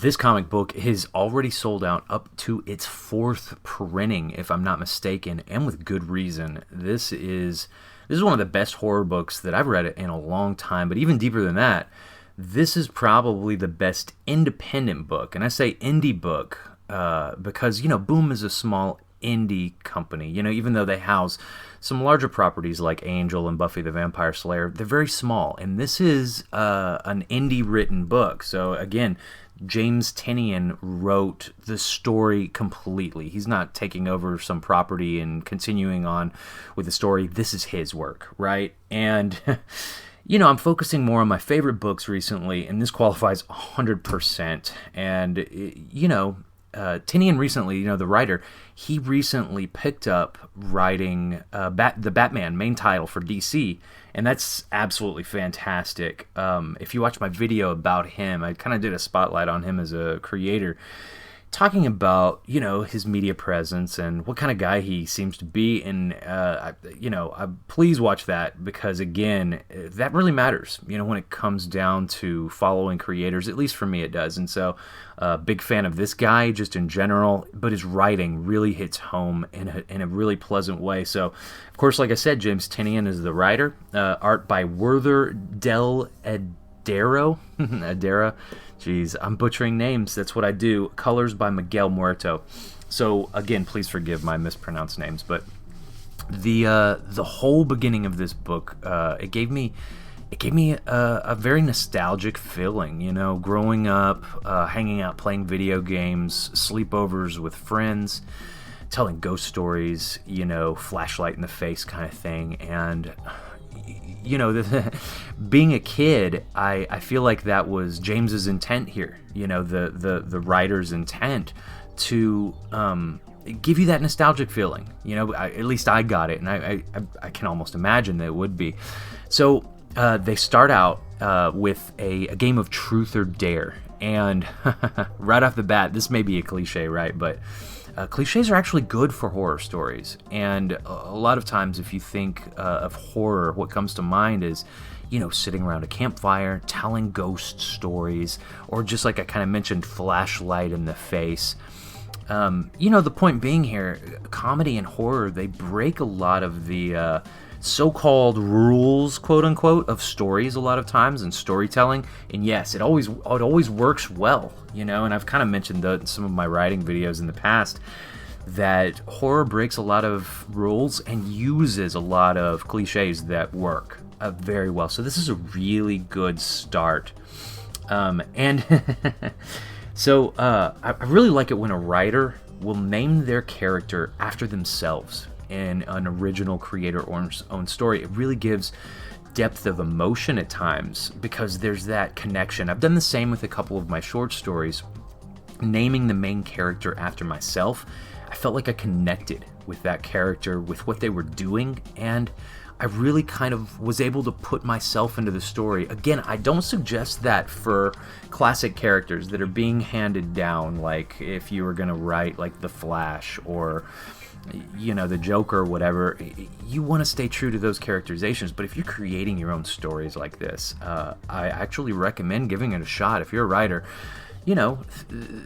this comic book has already sold out up to its 4th printing, if I'm not mistaken, and with good reason. This is one of the best horror books that I've read in a long time, but even deeper than that, this is probably the best independent book. And I say indie book because, Boom is a small indie company. Even though they house some larger properties like Angel and Buffy the Vampire Slayer, they're very small. And this is an indie written book. So again, James Tynion wrote the story completely. He's not taking over some property and continuing on with the story. This is his work, right? And I'm focusing more on my favorite books recently, and this qualifies 100%. And Tynion recently, the writer, he recently picked up writing the Batman main title for DC, and that's absolutely fantastic. If you watch my video about him, I kind of did a spotlight on him as a creator, talking about, his media presence and what kind of guy he seems to be. And, please watch that because, again, that really matters, when it comes down to following creators. At least for me, it does. And so, big fan of this guy just in general, but his writing really hits home in a really pleasant way. So, of course, like I said, James Tynion is the writer. Art by Werther Del Adero. Adera. Jeez, I'm butchering names. That's what I do. Colors by Miguel Muerto. So again, please forgive my mispronounced names, but the whole beginning of this book, it gave me a very nostalgic feeling. Growing up, hanging out, playing video games, sleepovers with friends, telling ghost stories. Flashlight in the face kind of thing, and being a kid, I feel like that was James's intent here. The writer's intent to give you that nostalgic feeling. At least I got it, and I can almost imagine that it would be. So they start out with a game of truth or dare, and right off the bat, this may be a cliche, right? But cliches are actually good for horror stories, and a lot of times if you think of horror, what comes to mind is, sitting around a campfire, telling ghost stories, or just like I kind of mentioned, flashlight in the face. The point being here, comedy and horror, they break a lot of the so-called rules, quote-unquote, of stories a lot of times and storytelling. And yes, it always works well, and I've kind of mentioned in some of my writing videos in the past that horror breaks a lot of rules and uses a lot of cliches that work very well. So this is a really good start. And so I really like it when a writer will name their character after themselves in an original creator or own story. It really gives depth of emotion at times because there's that connection. I've done the same with a couple of my short stories. Naming the main character after myself, I felt like I connected with that character, with what they were doing, and I really kind of was able to put myself into the story. Again, I don't suggest that for classic characters that are being handed down, like if you were going to write like The Flash or the Joker or whatever. You want to stay true to those characterizations, but if you're creating your own stories like this, I actually recommend giving it a shot. If you're a writer,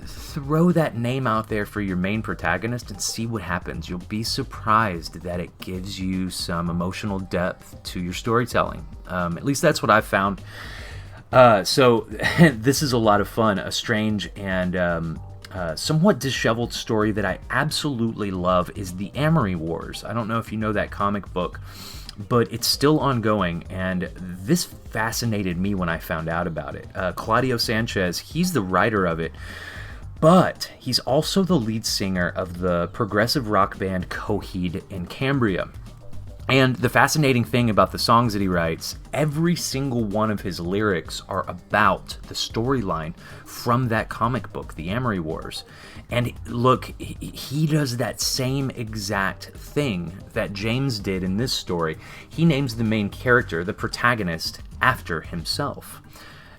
throw that name out there for your main protagonist and see what happens. You'll be surprised that it gives you some emotional depth to your storytelling. At least that's what I've found. So this is a lot of fun. A strange and somewhat disheveled story that I absolutely love is The Amory Wars. I don't know if you know that comic book, but it's still ongoing, and this fascinated me when I found out about it. Claudio Sanchez, he's the writer of it, but he's also the lead singer of the progressive rock band Coheed and Cambria. And the fascinating thing about the songs that he writes, every single one of his lyrics are about the storyline from that comic book, The Amory Wars. And look, he does that same exact thing that James did in this story. He names the main character, the protagonist, after himself.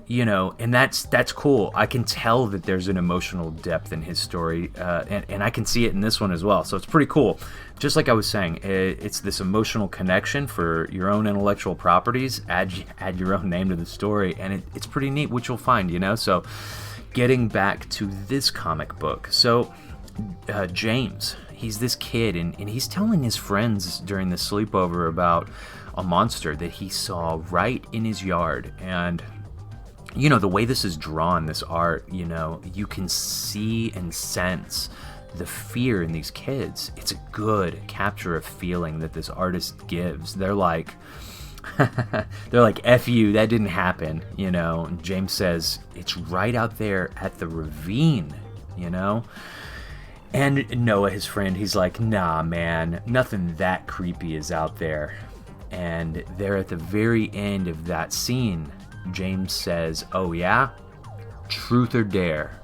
And that's cool. I can tell that there's an emotional depth in his story, and I can see it in this one as well. So it's pretty cool. Just like I was saying, it's this emotional connection for your own intellectual properties. Add your own name to the story, and it's pretty neat what you'll find. So getting back to this comic book. So, James, he's this kid, and he's telling his friends during the sleepover about a monster that he saw right in his yard. And, the way this is drawn, this art, you can see and sense the fear in these kids. It's a good capture of feeling that this artist gives. They're like, F you, that didn't happen, And James says, it's right out there at the ravine, And Noah, his friend, he's like, nah, man, nothing that creepy is out there. And there at the very end of that scene, James says, oh yeah? Truth or dare?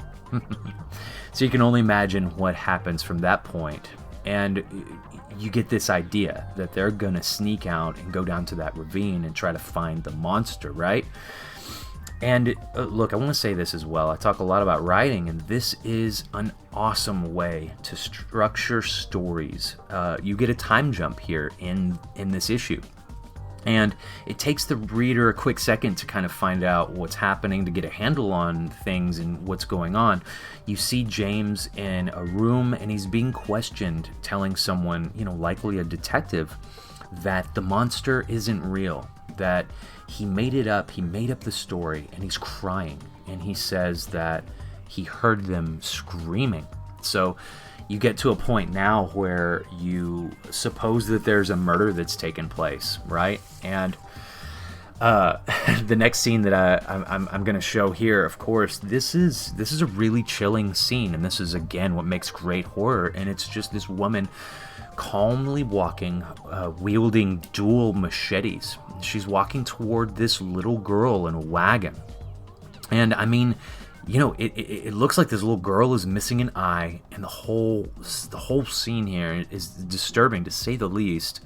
So you can only imagine what happens from that point. And you get this idea that they're gonna sneak out and go down to that ravine and try to find the monster, right? And look, I want to say this as well. I talk a lot about writing, and this is an awesome way to structure stories. You get a time jump here in this issue. And it takes the reader a quick second to kind of find out what's happening, to get a handle on things and what's going on. You see James in a room, and he's being questioned, telling someone, likely a detective, that the monster isn't real, that he made it up, he made up the story, and he's crying. And he says that he heard them screaming. So you get to a point now where you suppose that there's a murder that's taken place, right? And the next scene that I'm going to show here, of course, this is a really chilling scene, and this is again what makes great horror. And it's just this woman calmly walking, wielding dual machetes. She's walking toward this little girl in a wagon, and I mean, it looks like this little girl is missing an eye, and the whole scene here is disturbing, to say the least.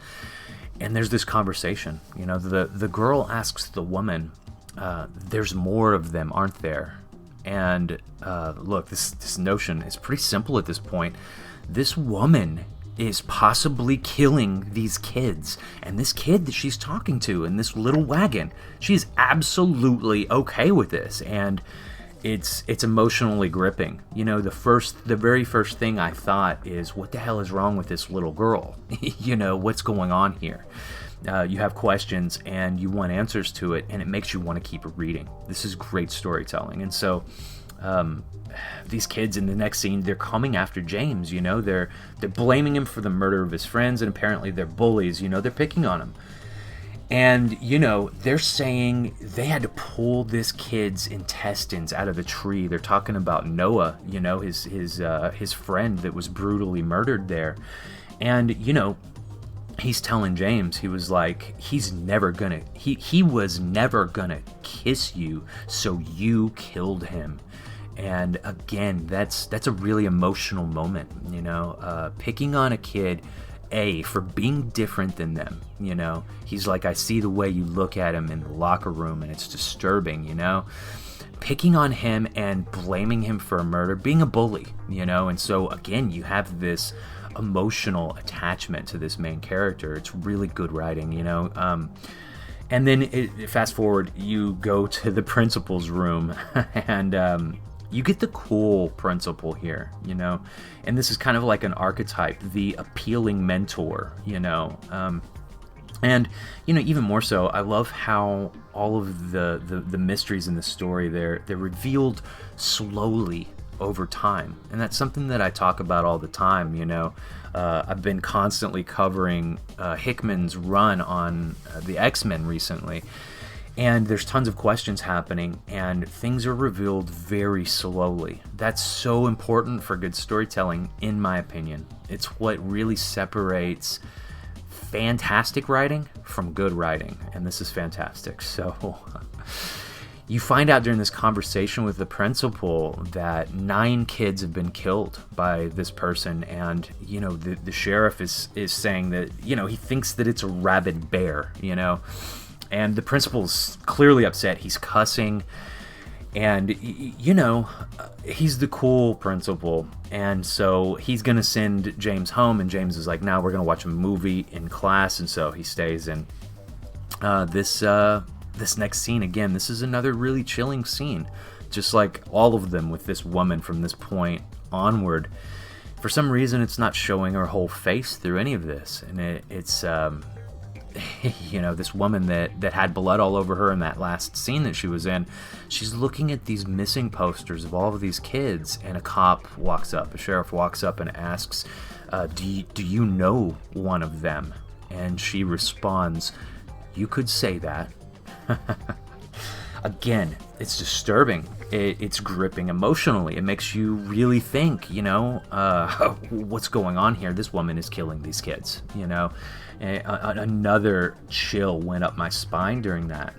And there's this conversation. The girl asks the woman, "There's more of them, aren't there?" And look, this notion is pretty simple at this point. This woman is possibly killing these kids, and this kid that she's talking to in this little wagon, she's absolutely okay with this, and it's emotionally gripping. The very first thing I thought is, what the hell is wrong with this little girl? What's going on here? You have questions and you want answers to it, and it makes you want to keep reading. This is great storytelling. And so these kids in the next scene, they're coming after James. They're blaming him for the murder of his friends, and apparently they're bullies. They're picking on him. And, they're saying they had to pull this kid's intestines out of the tree. They're talking about Noah, his friend that was brutally murdered there. And, he's telling James, he was like, he was never gonna kiss you, so you killed him. And again, that's a really emotional moment, picking on a kid, for being different than them. He's like, I see the way you look at him in the locker room, and it's disturbing. Picking on him and blaming him for a murder, being a bully. And so again, you have this emotional attachment to this main character. It's really good writing. And then fast forward, you go to the principal's room, and you get the cool principal here, and this is kind of like an archetype, the appealing mentor, and even more so, I love how all of the mysteries in the story, they're revealed slowly over time, and that's something that I talk about all the time. I've been constantly covering Hickman's run on the X-Men recently. And there's tons of questions happening, and things are revealed very slowly. That's so important for good storytelling, in my opinion. It's what really separates fantastic writing from good writing, and this is fantastic. So you find out during this conversation with the principal that 9 kids have been killed by this person, and the sheriff is saying that he thinks that it's a rabid bear, And the principal's clearly upset. He's cussing. And, he's the cool principal. And so he's going to send James home. And James is like, no, we're going to watch a movie in class. And so he stays. And this next scene, again, this is another really chilling scene. just like all of them with this woman from this point onward. For some reason, it's not showing her whole face through any of this, and it's this woman that had blood all over her in that last scene that she was in. She's looking at these missing posters of all of these kids, and a sheriff walks up and asks, do you know one of them? And she responds, "You could say that." Again, it's disturbing. It's gripping emotionally. It makes you really think, what's going on here? This woman is killing these kids, Another chill went up my spine during that,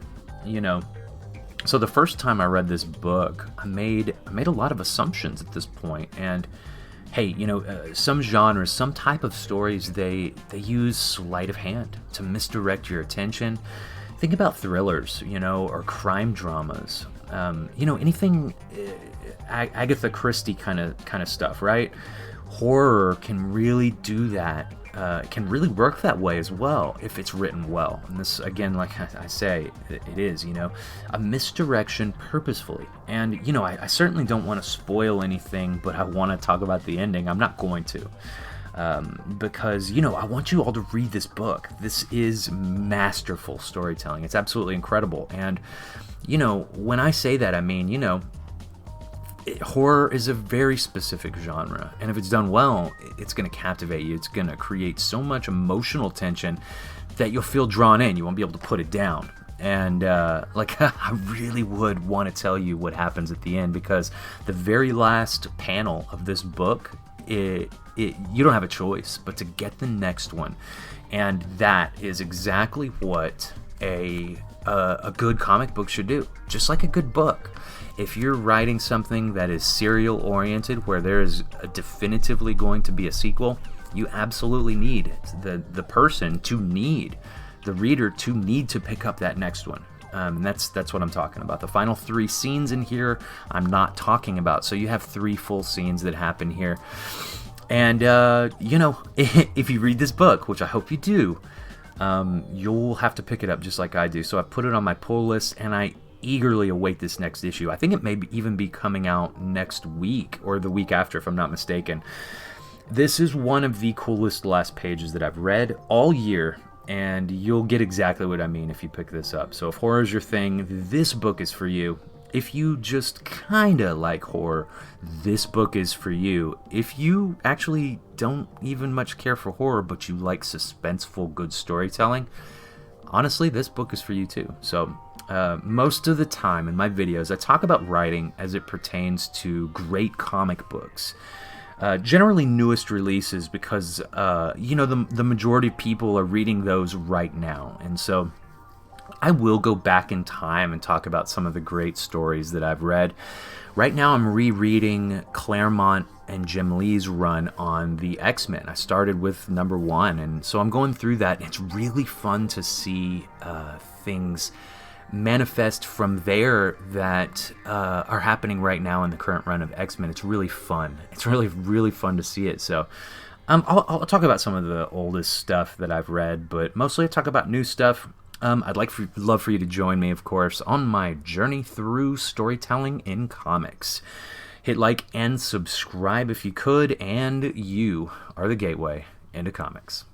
So the first time I read this book, I made a lot of assumptions at this point. And hey, some genres, some type of stories, they use sleight of hand to misdirect your attention. Think about thrillers, or crime dramas. Anything Agatha Christie kind of stuff, right? Horror can really do that. Can really work that way as well if it's written well. And this, again, like I say, it is, a misdirection purposefully. And, I certainly don't want to spoil anything, but I want to talk about the ending. I'm not going to. Because, I want you all to read this book. This is masterful storytelling. It's absolutely incredible. And, when I say that, I mean, horror is a very specific genre, and if it's done well, it's going to captivate you. It's going to create so much emotional tension that you'll feel drawn in. You won't be able to put it down. And I really would want to tell you what happens at the end, because the very last panel of this book, you don't have a choice but to get the next one. And that is exactly what a good comic book should do, just like a good book. If you're writing something that is serial oriented, where there is definitively going to be a sequel, you absolutely need the person to need, the reader to need to pick up that next one. And that's what I'm talking about. The final 3 scenes in here, I'm not talking about. So you have 3 full scenes that happen here. And, if you read this book, which I hope you do, you'll have to pick it up just like I do. So I put it on my pull list, and I eagerly await this next issue. I think it may even be coming out next week or the week after, if I'm not mistaken. This is one of the coolest last pages that I've read all year, and you'll get exactly what I mean if you pick this up. So if horror is your thing, this book is for you. If you just kinda like horror, this book is for you. If you actually don't even much care for horror, but you like suspenseful, good storytelling, honestly, this book is for you too. So most of the time in my videos, I talk about writing as it pertains to great comic books. Generally newest releases, because, the majority of people are reading those right now. And so I will go back in time and talk about some of the great stories that I've read. Right now I'm rereading Claremont and Jim Lee's run on the X-Men. I started with number 1, and so I'm going through that. It's really fun to see things manifest from there that are happening right now in the current run of X-Men. It's really fun. It's really, really fun to see it. So I'll talk about some of the oldest stuff that I've read, but mostly I talk about new stuff. I'd love for you to join me, of course, on my journey through storytelling in comics. Hit like and subscribe if you could, and you are the gateway into comics.